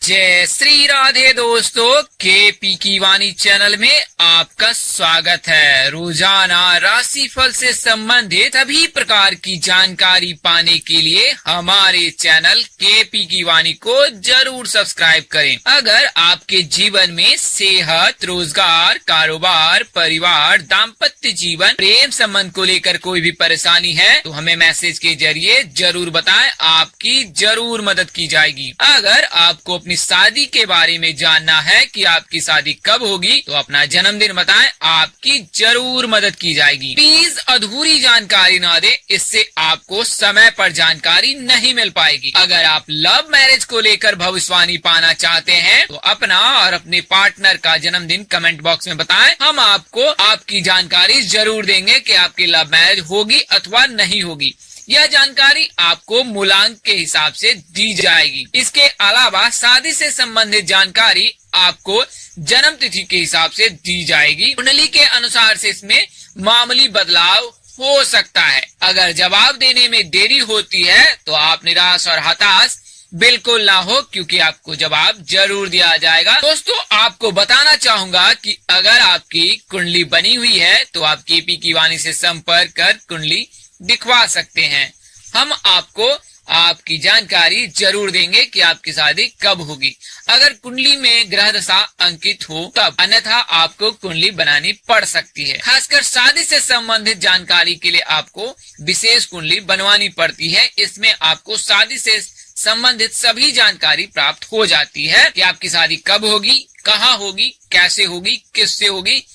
जय श्री राधे दोस्तों, केपी की वाणी चैनल में आपका स्वागत है। रोजाना राशिफल से संबंधित सभी प्रकार की जानकारी पाने के लिए हमारे चैनल केपी की वाणी को जरूर सब्सक्राइब करें। अगर आपके जीवन में सेहत, रोजगार, कारोबार, परिवार, दाम्पत्य जीवन, प्रेम संबंध को लेकर कोई भी परेशानी है तो हमें मैसेज के जरिए जरूर बताएं, आपकी जरूर मदद की जाएगी। अगर आपको अपनी शादी के बारे में जानना है कि आपकी शादी कब होगी तो अपना जन्मदिन बताएं, आपकी जरूर मदद की जाएगी। प्लीज अधूरी जानकारी ना दें, इससे आपको समय पर जानकारी नहीं मिल पाएगी। अगर आप लव मैरिज को लेकर भविष्यवाणी पाना चाहते हैं तो अपना और अपने पार्टनर का जन्मदिन कमेंट बॉक्स में बताएं, हम आपको आपकी जानकारी जरूर देंगे कि आपकी लव मैरिज होगी अथवा नहीं होगी। यह जानकारी आपको मूलांक के हिसाब से दी जाएगी। इसके अलावा शादी से संबंधित जानकारी आपको जन्म तिथि के हिसाब से दी जाएगी। कुंडली के अनुसार से इसमें मामूली बदलाव हो सकता है। अगर जवाब देने में देरी होती है तो आप निराश और हताश बिल्कुल ना हो, क्योंकि आपको जवाब जरूर दिया जाएगा। दोस्तों, आपको बताना चाहूंगा कि अगर आपकी कुंडली बनी हुई है तो आप केपी की वाणी से संपर्क कर कुंडली दिखवा सकते हैं। हम आपको आपकी जानकारी जरूर देंगे कि आपकी शादी कब होगी। अगर कुंडली में ग्रह दशा अंकित हो तब, अन्यथा आपको कुंडली बनानी पड़ सकती है। खासकर शादी से संबंधित जानकारी के लिए आपको विशेष कुंडली बनवानी पड़ती है। इसमें आपको शादी से संबंधित सभी जानकारी प्राप्त हो जाती है कि आपकी शादी कब होगी, कहाँ होगी, कैसे होगी, किससे होगी,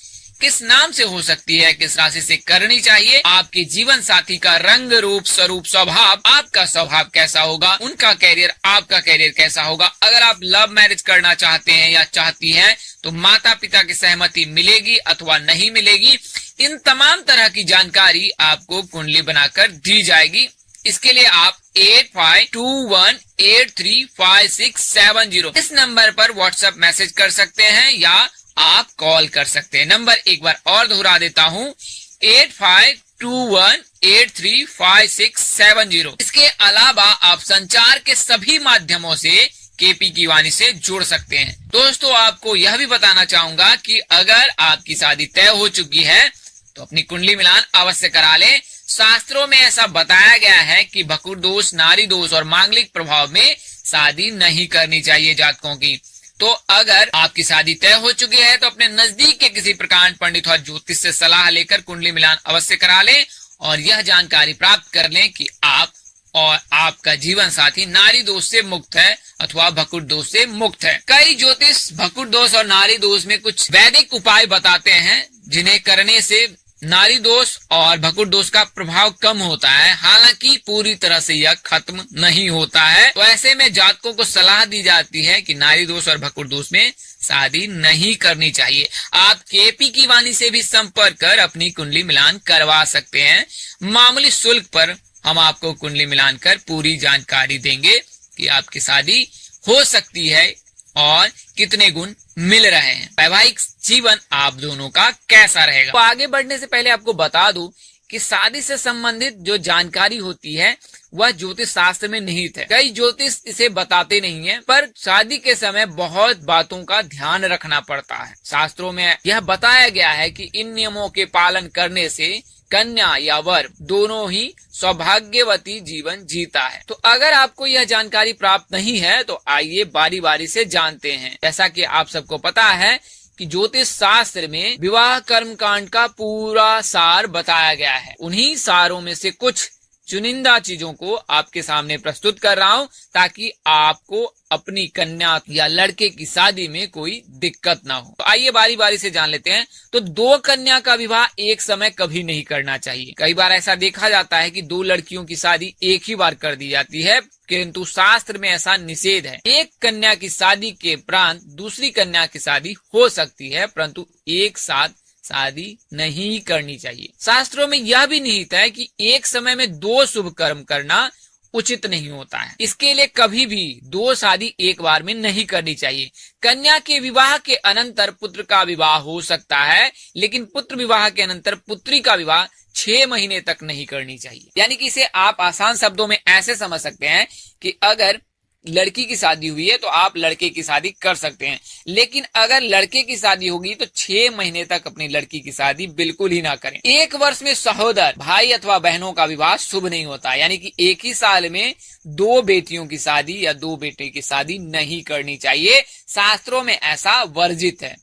किस नाम से हो सकती है, किस राशि से करनी चाहिए, आपके जीवन साथी का रंग, रूप, स्वरूप, स्वभाव, आपका स्वभाव कैसा होगा, उनका कैरियर, आपका कैरियर कैसा होगा। अगर आप लव मैरिज करना चाहते हैं या चाहती हैं तो माता पिता की सहमति मिलेगी अथवा नहीं मिलेगी, इन तमाम तरह की जानकारी आपको कुंडली बनाकर दी जाएगी। इसके लिए आप 8521835670 इस नंबर पर व्हाट्सएप मैसेज कर सकते हैं या आप कॉल कर सकते हैं। नंबर एक बार और दोहरा देता हूँ, 8521835670। इसके अलावा आप संचार के सभी माध्यमों से केपी की वाणी से जुड़ सकते हैं। दोस्तों, आपको यह भी बताना चाहूंगा कि अगर आपकी शादी तय हो चुकी है तो अपनी कुंडली मिलान अवश्य करा लें। शास्त्रों में ऐसा बताया गया है कि भकुर दोष, नारी दोष और मांगलिक प्रभाव में शादी नहीं करनी चाहिए जातकों की। तो अगर आपकी शादी तय हो चुकी है तो अपने नजदीक के किसी प्रकांड पंडित और ज्योतिष से सलाह लेकर कुंडली मिलान अवश्य करा लें और यह जानकारी प्राप्त कर लें कि आप और आपका जीवन साथी नारी दोष से मुक्त है अथवा भकुर दोष से मुक्त है। कई ज्योतिष भकुर दोष और नारी दोष में कुछ वैदिक उपाय बताते हैं जिन्हें करने से नारी दोष और भकुर दोष का प्रभाव कम होता है। हालांकि पूरी तरह से यह खत्म नहीं होता है। तो ऐसे में जातकों को सलाह दी जाती है कि नारी दोष और भकुर दोष में शादी नहीं करनी चाहिए। आप केपी की वाणी से भी संपर्क कर अपनी कुंडली मिलान करवा सकते हैं। मामूली शुल्क पर हम आपको कुंडली मिलान कर पूरी जानकारी देंगे कि आपकी शादी हो सकती है और कितने गुण मिल रहे हैं, वैवाहिक जीवन आप दोनों का कैसा रहेगा। तो आगे बढ़ने से पहले आपको बता दूं कि शादी से संबंधित जो जानकारी होती है वह ज्योतिष शास्त्र में निहित है। कई ज्योतिष इसे बताते नहीं है, पर शादी के समय बहुत बातों का ध्यान रखना पड़ता है। शास्त्रों में यह बताया गया है कि इन नियमों के पालन करने से कन्या या वर दोनों ही सौभाग्यवती जीवन जीता है। तो अगर आपको यह जानकारी प्राप्त नहीं है तो आइए बारी बारी से जानते हैं। जैसा कि आप सबको पता है कि ज्योतिष शास्त्र में विवाह कर्म कांड का पूरा सार बताया गया है। उन्हीं सारों में से कुछ चुनिंदा चीजों को आपके सामने प्रस्तुत कर रहा हूँ ताकि आपको अपनी कन्या या लड़के की शादी में कोई दिक्कत ना हो। तो आइए बारी बारी से जान लेते हैं। तो दो कन्या का विवाह एक समय कभी नहीं करना चाहिए। कई बार ऐसा देखा जाता है कि दो लड़कियों की शादी एक ही बार कर दी जाती है, किंतु शास्त्र में ऐसा निषेध है। एक कन्या की शादी के उपरांत दूसरी कन्या की शादी हो सकती है, परंतु एक साथ शादी नहीं करनी चाहिए। शास्त्रों में यह भी निहित है कि एक समय में दो शुभ कर्म करना उचित नहीं होता है। इसके लिए कभी भी दो शादी एक बार में नहीं करनी चाहिए। कन्या के विवाह के अनंतर पुत्र का विवाह हो सकता है, लेकिन पुत्र विवाह के अनंतर पुत्री का विवाह 6 महीने तक नहीं करनी चाहिए। यानी कि इसे आप आसान शब्दों में ऐसे समझ सकते हैं कि अगर लड़की की शादी हुई है तो आप लड़के की शादी कर सकते हैं, लेकिन अगर लड़के की शादी होगी तो 6 महीने तक अपनी लड़की की शादी बिल्कुल ही ना करें। 1 वर्ष में सहोदर भाई अथवा बहनों का विवाह शुभ नहीं होता, यानी कि एक ही साल में 2 बेटियों की शादी या 2 बेटे की शादी नहीं करनी चाहिए। शास्त्रों में ऐसा वर्जित है।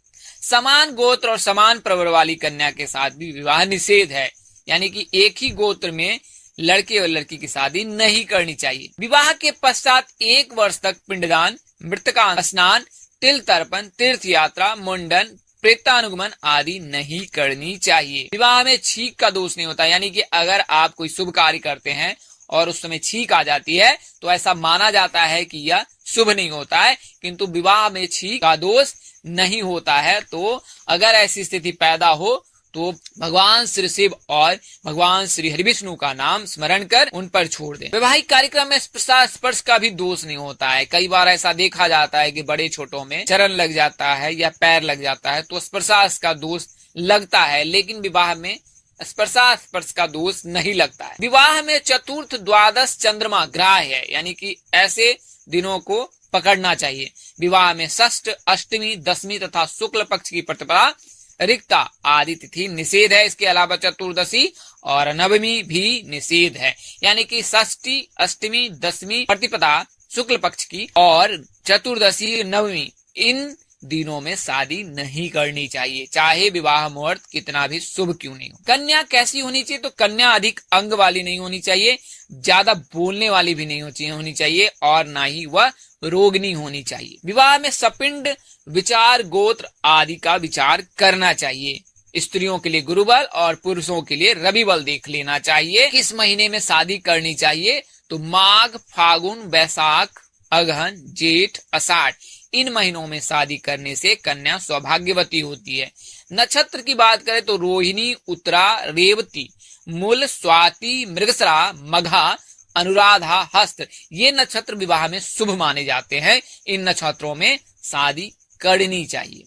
समान गोत्र और समान प्रवर वाली कन्या के साथ भी विवाह निषेध है, यानी कि एक ही गोत्र में लड़के और लड़की की शादी नहीं करनी चाहिए। विवाह के पश्चात 1 वर्ष तक पिंडदान, मृतका स्नान, तिल तर्पण, तीर्थ यात्रा, मुंडन, प्रेतानुगमन आदि नहीं करनी चाहिए। विवाह में छींक का दोष नहीं होता, यानी कि अगर आप कोई शुभ कार्य करते हैं और उस समय छींक आ जाती है तो ऐसा माना जाता है कि यह शुभ नहीं होता है, किंतु विवाह में छींक का दोष नहीं होता है। तो अगर ऐसी स्थिति पैदा हो तो भगवान श्री शिव और भगवान श्री हरिविष्णु का नाम स्मरण कर उन पर छोड़ दें। वैवाहिक कार्यक्रम में स्पर्श का भी दोष नहीं होता है। कई बार ऐसा देखा जाता है कि बड़े छोटों में चरण लग जाता है या पैर लग जाता है तो स्पर्श का दोष लगता है, लेकिन विवाह में स्पर्श का दोष नहीं लगता है। विवाह में चतुर्थ, द्वादश चंद्रमा ग्राह्य है, यानी कि ऐसे दिनों को पकड़ना चाहिए। विवाह में षष्ठ, अष्टमी, दशमी तथा शुक्ल पक्ष की प्रतिपदा, रिक्ता आदि तिथि निषेध है। इसके अलावा चतुर्दशी और नवमी भी निषेध है, यानी कि षष्ठी, अष्टमी, दशमी प्रतिपदा शुक्ल पक्ष की और चतुर्दशी, नवमी, इन दिनों में शादी नहीं करनी चाहिए, चाहे विवाह मुहूर्त कितना भी शुभ क्यों नहीं हो। कन्या कैसी होनी चाहिए? तो कन्या अधिक अंग वाली नहीं होनी चाहिए, ज्यादा बोलने वाली भी नहीं होनी चाहिए और ना ही वह रोगनी होनी चाहिए। विवाह में सपिंड, विचार, गोत्र आदि का विचार करना चाहिए। स्त्रियों के लिए गुरुबल और पुरुषों के लिए रवि बल देख लेना चाहिए। किस महीने में शादी करनी चाहिए? तो माघ, फागुन, वैशाख, अगहन, जेठ, आषाढ़ इन महीनों में शादी करने से कन्या सौभाग्यवती होती है। नक्षत्र की बात करें तो रोहिणी, उत्तरा, रेवती, मूल, स्वाति, मृगशिरा, मघा, अनुराधा, हस्त ये नक्षत्र विवाह में शुभ माने जाते हैं। इन नक्षत्रों में शादी करनी चाहिए।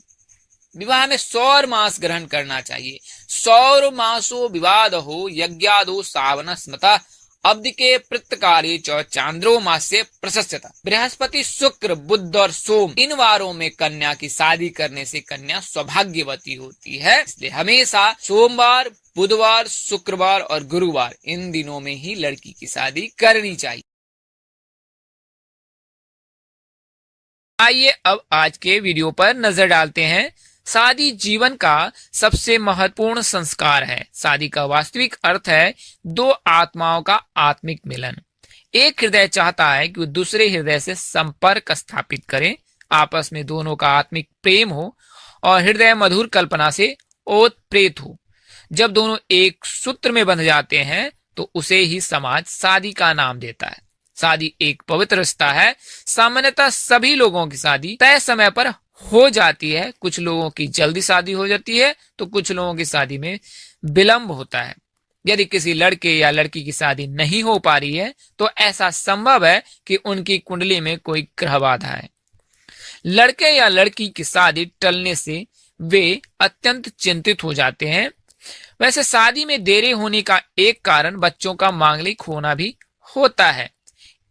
विवाह में सौर मास ग्रहण करना चाहिए। सौर मासो विवाद हो यज्ञादो सावन स्मृता अब्दिके प्रत्यकारे च चांद्रो मास से प्रशस्यता। बृहस्पति, शुक्र, बुध और सोम इन वारों में कन्या की शादी करने से कन्या सौभाग्यवती होती है, इसलिए हमेशा सोमवार, बुधवार, शुक्रवार और गुरुवार इन दिनों में ही लड़की की शादी करनी चाहिए। आइए अब आज के वीडियो पर नजर डालते हैं। शादी जीवन का सबसे महत्वपूर्ण संस्कार है। शादी का वास्तविक अर्थ है 2 आत्माओं का आत्मिक मिलन। एक हृदय चाहता है कि वो दूसरे हृदय से संपर्क स्थापित करें, आपस में दोनों का आत्मिक प्रेम हो और हृदय मधुर कल्पना से ओतप्रेत हो। जब दोनों एक सूत्र में बंध जाते हैं तो उसे ही समाज शादी का नाम देता है। शादी एक पवित्र रिश्ता है। सामान्यतः सभी लोगों की शादी तय समय पर हो जाती है। कुछ लोगों की जल्दी शादी हो जाती है तो कुछ लोगों की शादी में विलंब होता है। यदि किसी लड़के या लड़की की शादी नहीं हो पा रही है तो ऐसा संभव है कि उनकी कुंडली में कोई ग्रह बाधा है। लड़के या लड़की की शादी टलने से वे अत्यंत चिंतित हो जाते हैं। वैसे शादी में देरी होने का एक कारण बच्चों का मांगलिक होना भी होता है।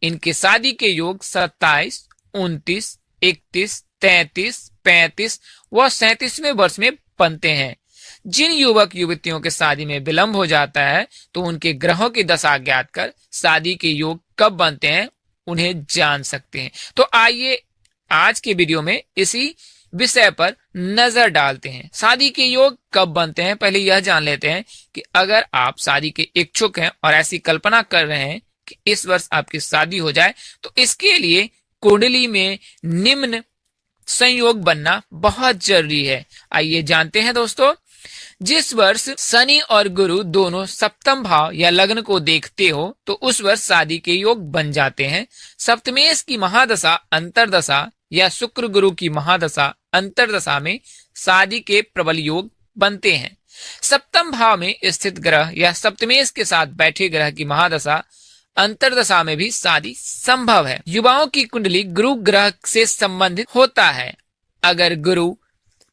इनके शादी के योग 27, 29, 31, 33, 35 व 37वें वर्ष में बनते हैं। जिन युवक युवतियों के शादी में विलंब हो जाता है तो उनके ग्रहों की दशा ज्ञात कर शादी के योग कब बनते हैं उन्हें जान सकते हैं। तो आइए आज के वीडियो में इसी विषय पर नजर डालते हैं। शादी के योग कब बनते हैं पहले यह जान लेते हैं कि अगर आप शादी के इच्छुक हैं और ऐसी कल्पना कर रहे हैं कि इस वर्ष आपकी शादी हो जाए तो इसके लिए कुंडली में निम्न संयोग बनना बहुत जरूरी है। आइए जानते हैं दोस्तों। जिस वर्ष शनि और गुरु दोनों सप्तम भाव या लग्न को देखते हो तो उस वर्ष शादी के योग बन जाते हैं। सप्तमेश की महादशा, अंतरदशा या शुक्र गुरु की महादशा, अंतरदशा में शादी के प्रबल योग बनते हैं। सप्तम भाव में स्थित ग्रह या सप्तमेश के साथ बैठे ग्रह की महादशा, अंतरदशा में भी शादी संभव है। युवाओं की कुंडली गुरु ग्रह से संबंधित होता है। अगर गुरु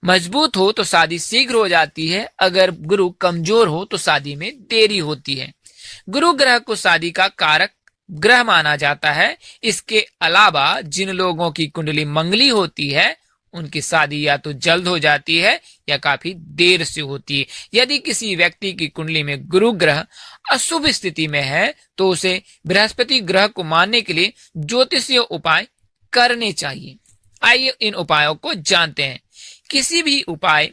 मजबूत हो तो शादी शीघ्र हो जाती है, अगर गुरु कमजोर हो तो शादी में देरी होती है। गुरु ग्रह को शादी का कारक ग्रह माना जाता है। इसके अलावा जिन लोगों की कुंडली मंगली होती है उनकी शादी या तो जल्द हो जाती है या काफी देर से होती है। यदि किसी व्यक्ति की कुंडली में गुरु ग्रह अशुभ स्थिति में है तो उसे बृहस्पति ग्रह को मानने के लिए ज्योतिषीय उपाय करने चाहिए। आइए इन उपायों को जानते हैं। किसी भी उपाय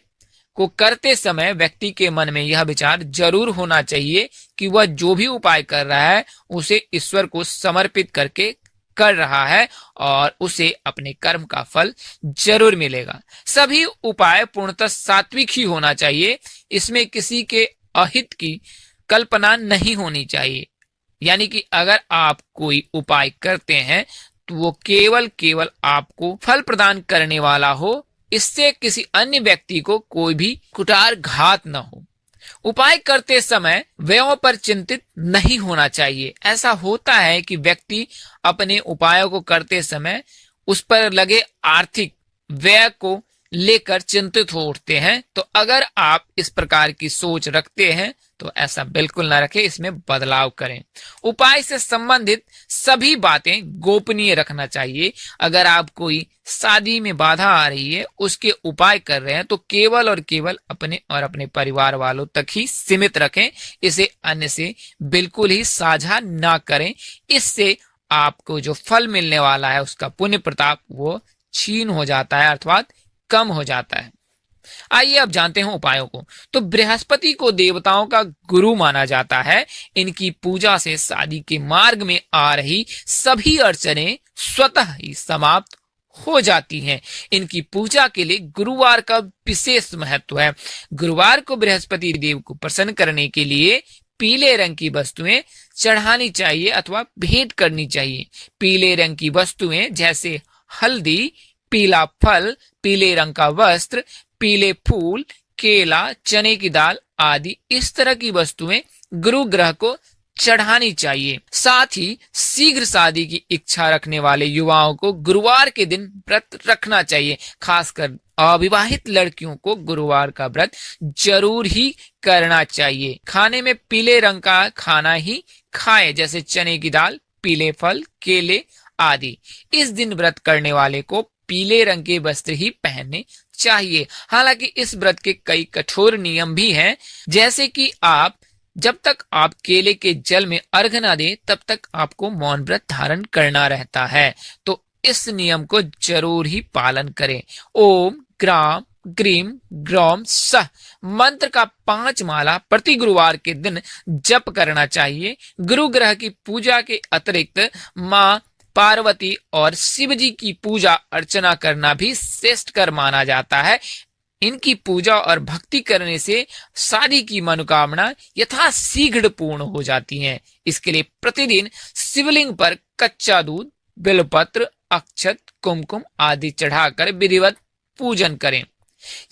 को करते समय व्यक्ति के मन में यह विचार जरूर होना चाहिए कि वह जो भी उपाय कर रहा है उसे ईश्वर को समर्पित करके कर रहा है और उसे अपने कर्म का फल जरूर मिलेगा। सभी उपाय पूर्णतः सात्विक ही होना चाहिए। इसमें किसी के अहित की कल्पना नहीं होनी चाहिए। यानी कि अगर आप कोई उपाय करते हैं तो वो केवल आपको फल प्रदान करने वाला हो, इससे किसी अन्य व्यक्ति को कोई भी कुटार घात न हो। उपाय करते समय व्ययों पर चिंतित नहीं होना चाहिए। ऐसा होता है कि व्यक्ति अपने उपायों को करते समय उस पर लगे आर्थिक व्यय को लेकर चिंतित हो उठते हैं। तो अगर आप इस प्रकार की सोच रखते हैं तो ऐसा बिल्कुल ना रखें, इसमें बदलाव करें। उपाय से संबंधित सभी बातें गोपनीय रखना चाहिए। अगर आप कोई शादी में बाधा आ रही है, उसके उपाय कर रहे हैं तो केवल और केवल अपने और अपने परिवार वालों तक ही सीमित रखें। इसे अन्य से बिल्कुल ही साझा ना करें। इससे आपको जो फल मिलने वाला है उसका पुण्य प्रताप वो छीन हो जाता है अर्थात कम हो जाता है। आइए अब जानते हैं उपायों को। तो बृहस्पति को देवताओं का गुरु माना जाता है। इनकी पूजा से शादी के मार्ग में आ रही सभी अड़चनें स्वतः ही समाप्त हो जाती हैं। इनकी पूजा के लिए गुरुवार का विशेष महत्व है। गुरुवार को बृहस्पति देव को प्रसन्न करने के लिए पीले रंग की वस्तुएं चढ़ानी चाहिए अथवा भेंट करनी चाहिए। पीले रंग की वस्तुएं जैसे हल्दी, पीला फल, पीले रंग का वस्त्र, पीले फूल, केला, चने की दाल आदि इस तरह की वस्तुएं गुरु ग्रह को चढ़ानी चाहिए। साथ ही शीघ्र शादी की इच्छा रखने वाले युवाओं को गुरुवार के दिन व्रत रखना चाहिए। खासकर अविवाहित लड़कियों को गुरुवार का व्रत जरूर ही करना चाहिए। खाने में पीले रंग का खाना ही खाएं, जैसे चने की दाल, पीले फल, केले आदि। इस दिन व्रत करने वाले को पीले रंग के वस्त्र ही पहनने चाहिए। हालांकि इस व्रत के कई कठोर नियम भी हैं, जैसे कि जब तक आप केले के जल में अर्घ न दें तब तक आपको मौन व्रत धारण करना रहता है। तो इस नियम को जरूर ही पालन करें। ओम ग्राम ग्रीम ग्रौम सह मंत्र का 5 माला प्रति गुरुवार के दिन जप करना चाहिए। गुरु ग्रह की पूजा के अतिरिक्त माँ पार्वती और शिव जी की पूजा अर्चना करना भी श्रेष्ठ कर माना जाता है। इनकी पूजा और भक्ति करने से शादी की मनोकामना यथाशीघ्र पूर्ण हो जाती हैं। इसके लिए प्रतिदिन शिवलिंग पर कच्चा दूध, बेलपत्र, अक्षत, कुमकुम आदि चढ़ाकर विधिवत पूजन करें।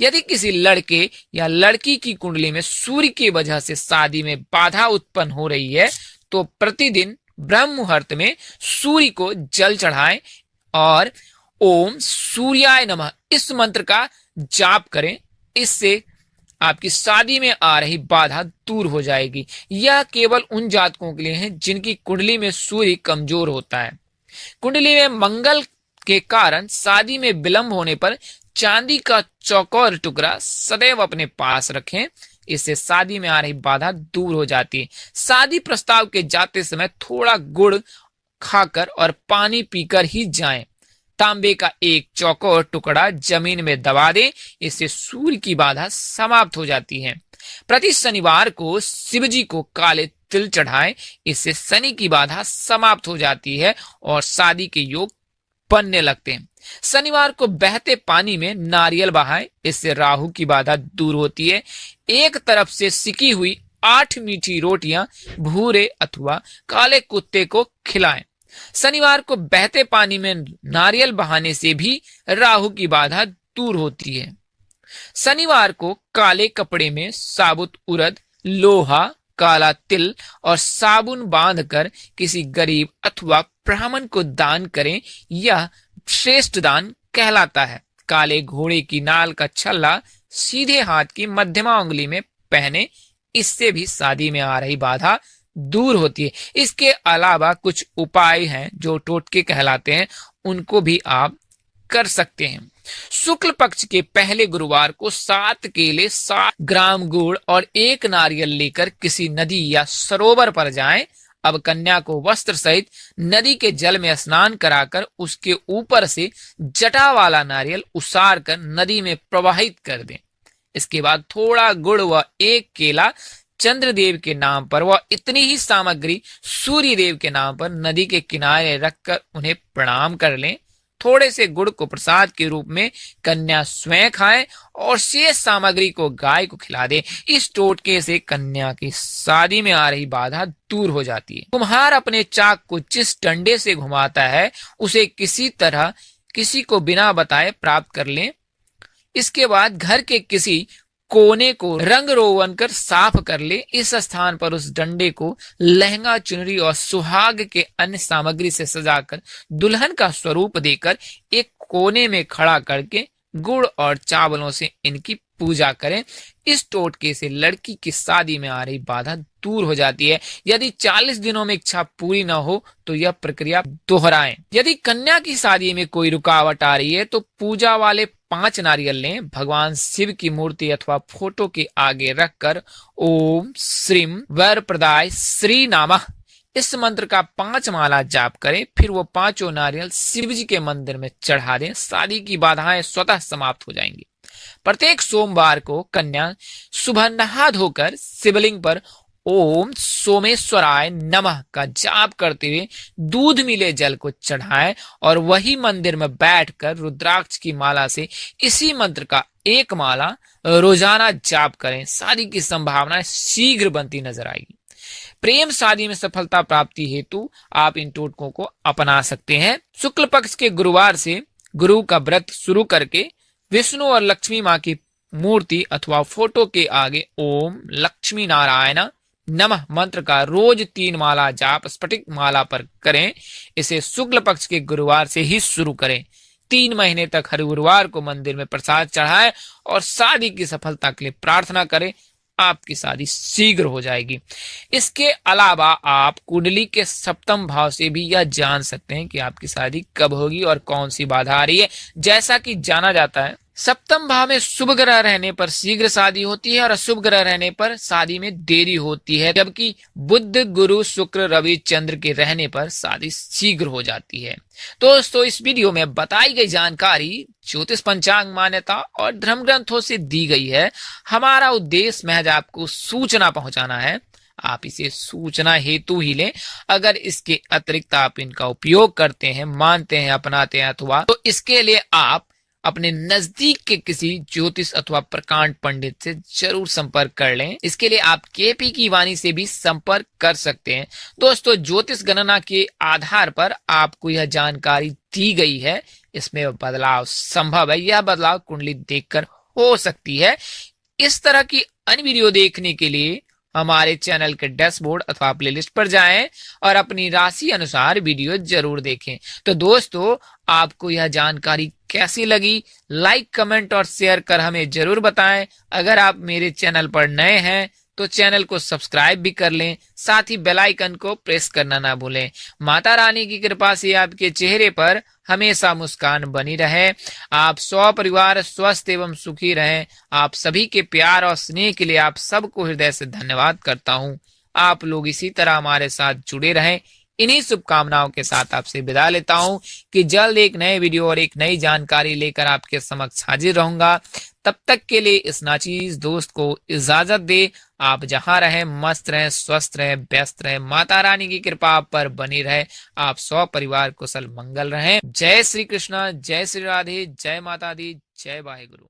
यदि किसी लड़के या लड़की की कुंडली में सूर्य की वजह से शादी में बाधा उत्पन्न हो रही है तो प्रतिदिन ब्रह्म मुहूर्त में सूर्य को जल चढ़ाएं और ओम सूर्याय नमः इस मंत्र का जाप करें। इससे आपकी शादी में आ रही बाधा दूर हो जाएगी। यह केवल उन जातकों के लिए है जिनकी कुंडली में सूर्य कमजोर होता है। कुंडली में मंगल के कारण शादी में विलंब होने पर चांदी का चौकोर टुकड़ा सदैव अपने पास रखें। इससे शादी में आ रही बाधा दूर हो जाती है। शादी प्रस्ताव के जाते समय थोड़ा गुड़ खाकर और पानी पीकर ही जाएं। तांबे का एक चौकोर टुकड़ा जमीन में दबा दें। इससे सूर्य की बाधा समाप्त हो जाती है। प्रति शनिवार को शिव जी को काले तिल चढ़ाएं। इससे शनि की बाधा समाप्त हो जाती है और शादी के योग बनने लगते हैं। शनिवार को बहते पानी में नारियल बहाएं। इससे राहु की बाधा दूर होती है। एक तरफ से सिकी हुई 8 मीठी रोटियां भूरे अथवा काले कुत्ते को खिलाएं। शनिवार को बहते पानी में नारियल बहाने से भी राहु की बाधा दूर होती है। शनिवार को काले कपड़े में साबुत उड़द, लोहा, काला तिल और साबुन बांधकर किसी गरीब अथवा ब्राह्मण को दान करें। यह श्रेष्ठ दान कहलाता है। काले घोड़े की नाल का छल्ला सीधे हाथ की मध्यमा उंगली में पहने। इससे भी शादी में आ रही बाधा दूर होती है। इसके अलावा कुछ उपाय हैं जो टोटके कहलाते हैं, उनको भी आप कर सकते हैं। शुक्ल पक्ष के पहले गुरुवार को 7 केले, 7 ग्राम गुड़ और 1 नारियल लेकर किसी नदी या सरोवर पर जाएं। अब कन्या को वस्त्र सहित नदी के जल में स्नान कराकर उसके ऊपर से जटा वाला नारियल उसार कर नदी में प्रवाहित कर दें। इसके बाद थोड़ा गुड़ व 1 केला चंद्रदेव के नाम पर व इतनी ही सामग्री सूर्य देव के नाम पर नदी के किनारे रखकर उन्हें प्रणाम कर लें। थोड़े से गुड़ को प्रसाद के रूप में कन्या स्वयं खाए और शेष सामग्री को गाय को खिला दे। इस टोटके से कन्या की शादी में आ रही बाधा दूर हो जाती है। कुम्हार अपने चाक को जिस डंडे से घुमाता है उसे किसी तरह किसी को बिना बताए प्राप्त कर लें। इसके बाद घर के किसी कोने को रंग रोगन कर साफ कर ले। इस स्थान पर उस डंडे को लहंगा, चुनरी और सुहाग के अन्य सामग्री से सजाकर दुल्हन का स्वरूप देकर एक कोने में खड़ा करके गुड़ और चावलों से इनकी पूजा करें। इस टोटके से लड़की की शादी में आ रही बाधा दूर हो जाती है। यदि 40 दिनों में इच्छा पूरी न हो तो यह प्रक्रिया दोहराएं। यदि कन्या की शादी में कोई रुकावट आ रही है तो पूजा वाले 5 नारियल लें, भगवान शिव की मूर्ति अथवा फोटो के आगे रखकर ओम श्रीम वर प्रदाय श्री नामः इस मंत्र का 5 माला जाप करें। फिर वो 5 नारियल शिव जी के मंदिर में चढ़ा दें। शादी की बाधाएं स्वतः समाप्त हो जाएंगी। प्रत्येक सोमवार को कन्या सुबह नहा धोकर शिवलिंग पर ओम सोमेश्वराय नमः का जाप करते हुए दूध मिले जल को चढ़ाएं और वही मंदिर में बैठकर रुद्राक्ष की माला से इसी मंत्र का 1 माला रोजाना जाप करें। शादी की संभावनाएं शीघ्र बनती नजर आएगी। प्रेम शादी में सफलता प्राप्ति हेतु आप इन टोटकों को अपना सकते हैं। शुक्ल पक्ष के गुरुवार से गुरु का व्रत शुरू करके विष्णु और लक्ष्मी माँ की मूर्ति अथवा फोटो के आगे ओम लक्ष्मी नारायण नमः मंत्र का रोज 3 माला जाप स्फटिक माला पर करें। इसे शुक्ल पक्ष के गुरुवार से ही शुरू करें। 3 महीने तक हर गुरुवार को मंदिर में प्रसाद चढ़ाएं और शादी की सफलता के लिए प्रार्थना करें। आपकी शादी शीघ्र हो जाएगी। इसके अलावा आप कुंडली के 7वें भाव से भी यह जान सकते हैं कि आपकी शादी कब होगी और कौन सी बाधा आ रही है। जैसा कि जाना जाता है 7वें भाव में शुभ ग्रह रहने पर शीघ्र शादी होती है और अशुभ ग्रह रहने पर शादी में देरी होती है, जबकि बुध, गुरु, शुक्र, रवि, चंद्र के रहने पर शादी शीघ्र हो जाती है। दोस्तों, इस वीडियो में बताई गई जानकारी ज्योतिष पंचांग मान्यता और धर्म ग्रंथों से दी गई है। हमारा उद्देश्य महज आपको सूचना पहुंचाना है। आप इसे सूचना हेतु ही लें। अगर इसके अतिरिक्त आप इनका उपयोग करते हैं, मानते हैं, अपनाते हैं अथवा तो इसके लिए आप अपने नजदीक के किसी ज्योतिष अथवा प्रकांड पंडित से जरूर संपर्क कर लें। इसके लिए आप केपी की वाणी से भी संपर्क कर सकते हैं। दोस्तों, ज्योतिष गणना के आधार पर आपको यह जानकारी दी गई है। इसमें बदलाव संभव है। यह बदलाव कुंडली देखकर हो सकती है। इस तरह की अन्य वीडियो देखने के लिए हमारे चैनल के डैशबोर्ड अथवा प्लेलिस्ट पर जाएं और अपनी राशि अनुसार वीडियो जरूर देखें। तो दोस्तों, आपको यह जानकारी कैसी लगी? लाइक, कमेंट और शेयर कर हमें जरूर बताएं। अगर आप मेरे चैनल पर नए हैं तो चैनल को सब्सक्राइब भी कर लें, साथ ही बेल आइकन को प्रेस करना ना भूलें। माता रानी की कृपा से आपके चेहरे पर हमेशा मुस्कान बनी रहे। आप सपरिवार स्वस्थ एवं सुखी रहें। आप सभी के प्यार और स्नेह के लिए आप सबको हृदय से धन्यवाद करता हूं। आप लोग इसी तरह हमारे साथ जुड़े रहें। इन्हीं शुभकामनाओं के साथ आपसे विदा लेता हूं कि जल्द एक नए वीडियो और एक नई जानकारी लेकर आपके समक्ष हाजिर रहूंगा। तब तक के लिए इस नाचीज दोस्त को इजाजत दे। आप जहां रहें मस्त रहें, स्वस्थ रहें, व्यस्त रहें। माता रानी की कृपा आप पर बनी रहे। आप परिवार कुशल मंगल रहें। जय श्री कृष्ण, जय श्री राधे, जय माता दी, जय वाहेगुरु।